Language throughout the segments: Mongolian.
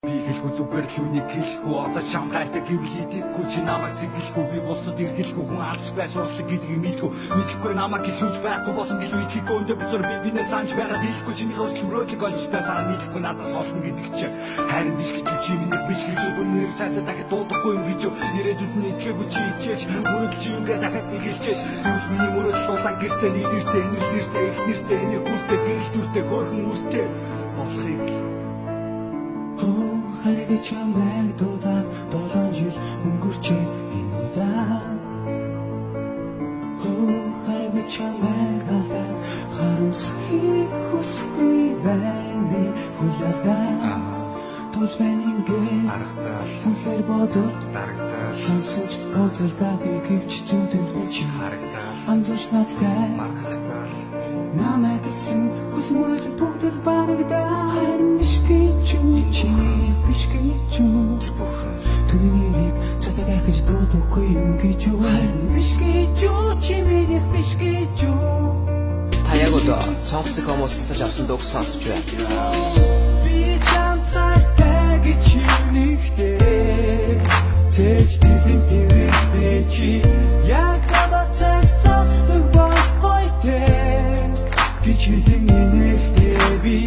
Бигэлгүй зүгээр л үнийг хэлэхгүй одоо шамгайтай гэвэл хийдэггүй чи намайг зэглэхгүй би бусдад иргэлгүй хүн алж бай сурчлаг гэдгийг мэдхгүй намайг хэлүүлж байхгүй болсон гэлөө итгэхгүй өндөө бид нар бинээс санаж байгаа дийлэхгүй чиний хөслөмрөөлөг олж байсараа мэдхгүй надаас олно гэдэг чи харин биш гэж чи минь биш гэж өгнөр цаасаа дахиад дуудахгүй юм гэж ирээдүйд нь итгээгүй чи ичээж мөрөдөл чи ингээ дахиад нэг хэлчихэж тэгвэл миний мөрөдөл улаан гэртээ нэг нэртэй их нэртэй энийг бүртээ гэрэл дүртэй хөөрхөн үртэй болохыг Харин чамайг дуудаад 7 жил өнгөрчээ энэ удаа Харин чамайг хасаад харамсахыг хүсгүй байна хүлээлдээ Тулж байна ингээ аргатал үнхээр бодол дарагдал сонсож уулзалтаа гэвч зүйдэн хүч харагдал амжууч надтай маргахтал намайг гэсэн хүсмөрөл бүгдэл барагдаа харин биш гэж чи биш гэж түнийг цатагаа гэж дуудахгүй юм гэж харин биш гэж чи миний биш гэж Та яг одоо цонхцог хүмүүс татаж авсан дууг сонсож байна. би чамтай гэж нэгтэй Тэж дэрэн дэрэн чи яг бацаг цогцдог байхгүй те гэж хэлнэ би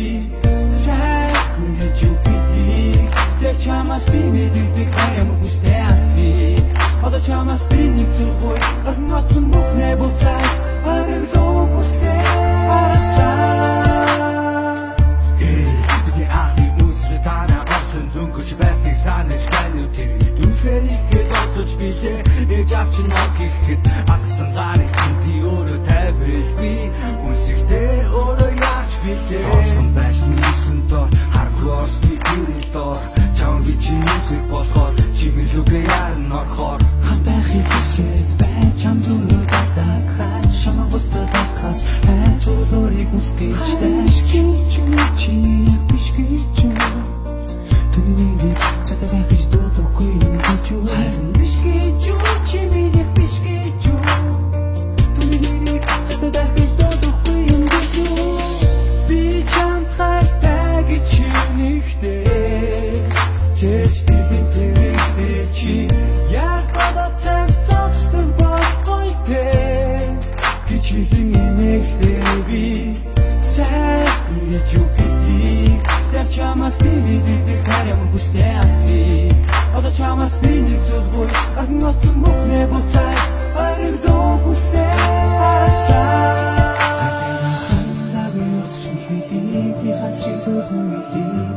сайн гэж үгүй яг чамаас би мэддэг аям хүстэй асти одоо чамаас би нэг зүггүй арматсан бүхнээ буцаа арилдоо бүстэй Авчин ног ихэд атгсан гарыг би өөрөө тавилгүй үнсэгтэй өөрөө яарч билээ Олсон байсан нисэн дор харварс би тэрэл дор чам би чиний болохоор чиглүүгээ яран орхоор хам байхыг хүсэж бай чам зүрх далтаг хаа шама бустадас хас чулуурыг үскэж дэш чи биш гэж түнийг цатагаа гэж дуудахгүй юм гэж харин биш гэж чи миний биш гэж түнийг цатагаа гэж дуудахгүй юм гэж би чамтай гэж нэгтэй Тэж дэрэн чи яг бацаг цогцдог байхгүй те гэж хэлнэ би сайн гэж үгүй яг чамаас би мэддэг харин хүстэй асти одоо чамаас би нэг зүггүй агнацсан бүхнээ буцаа арилдоо бүстэй би хацрыг зөвхөн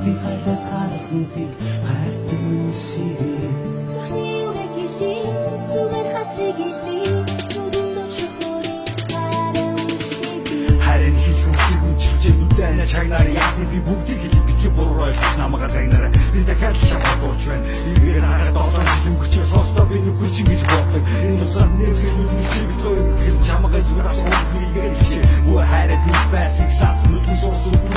би хайлаа гарах нүдийг хайртай үнсээ Захны үгийг хэлий зүгээр хацрыг хэлий зүгэн дочхорын хараа үнсээ харин хич хүссэн чивчээ нүдэнэ чагнаар яг би бүгдийг хэлий битгий буруу ойлгож намайга загнараа би дахиад чамд дууч байна игээр хараад олон жил өнгөрчөө сонсдоо би нүхэр чи гэж боддог энэ уцаад нэмсгэр нүдний чи бит хоёр гэж чамайга зүгээр асуух игээр хичээ бүү хайраад биш байсан сас нүдний соос үгүй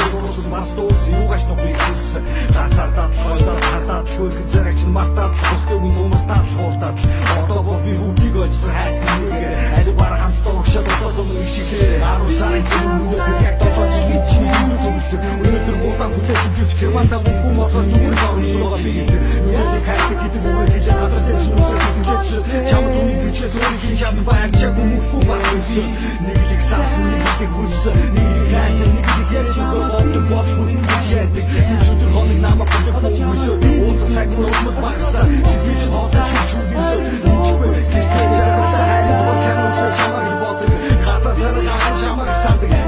бас доос юугаш нөхөйг хэлсэн ганцаар дадлахойдоо хардаад хөргөн зэрэг чин мартаад хөстөг минь умартаад хуурдаад одоо би бүгдийг олсон хайртай нэгээр аль бараг хамтдаа урагшаад одоо нэг шихээр 10 сарын өмнө яг толгой хийж өнөөдөр булан бүтээсэн гэвч германда бүхэн мотор зүгээр орсон байгаа би өнөөдөр хайртай гэдэг үгээр хийж гадаас дэвш нүсэж чам түүний бичээс өөрийн хийж чадсан баяр чаг хүмүүхгүй болсон нэг л их сасан нэг л их хүссэн нэг л хайртай нэг л ярьж байгаа боц бүхэн хийдэг өнөөдөр хоног намайг бодож өсөө ууцсан цаг нуумд багсаа сэтгэж хоосож чүгдсэн нэггүй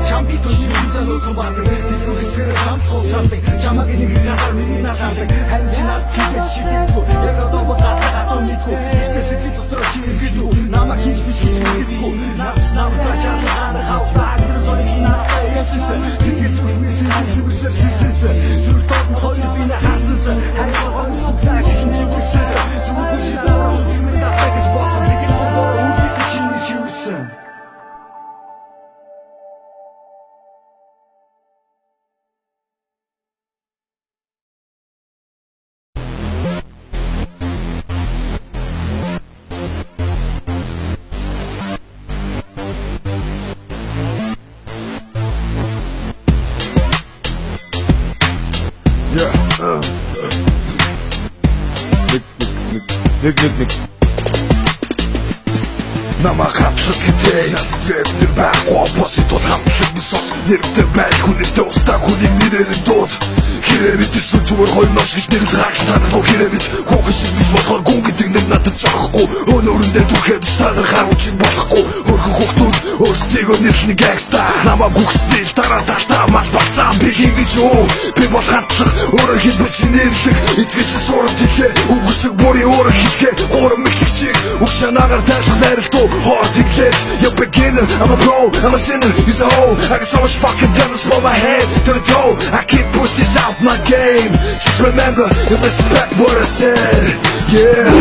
Чамги төч юмсан усан бадаг Дикрүү хэсгэр чамд хоосалдаг Чамаг нэг гадар миний нахалдаг Харин чи над чигээ шидэхгүй Яг одоо багатаа гатуу мэдгүй Ихтэй сэтгэл дотор чи иргэлгүй Намаг хийж биш гэж мэдгүй Намс намтаа шалгаана хавтаа Агнэр соёлын надаа ясэнсэн Сэтгэл зүрхнээсээ нисэмэрсэр сисэнсэн Зүрх тоодн хоёр бинэ хасэнсэн Харин гогоон сүнтаа шихнээ үгсэнсэн Зүрх үшил дараа зүрхнээ датаа гэж боцсон Бигэл гогоон үлдэх чиний шивсэн нэг Намаа хатлаг гэдэг Дэвтэр байхгүй босит бол хамтлаг мисос Нэртэй байх хүнэлтэй устаа хүний нэрээр дууд Хэрэг дэсэн зүгээр хой нош гэж нэрд гахтанах нөө хэрэг Хүүхэн шиг биш болохоор гүн гэдэг нэр надад зохихгүй Өнөөрөндөө түхэд стадar харуулчих болохгүй Хөрхөн хүүхдүүд өөрсдийгөө нэрлэн гангста Намаа гүхсдэл дараа талтаа мал бацаан би хингэж өө Би бол хатлаг өөрөө хэлбэл чи нэрлэг Эцгэж сурам тэлээ үгүйсэг бүрийн өөрөө хэлхээ Гурам мэхлэгчийг үгшанагаар тайлах найралтуу Hard to glitch, you're a beginner, I'm a pro, I'm a sinner, he's a hoe I got so much fucking damage from my head to the toe I keep pussies out my game Just remember, you respect what I said, yeah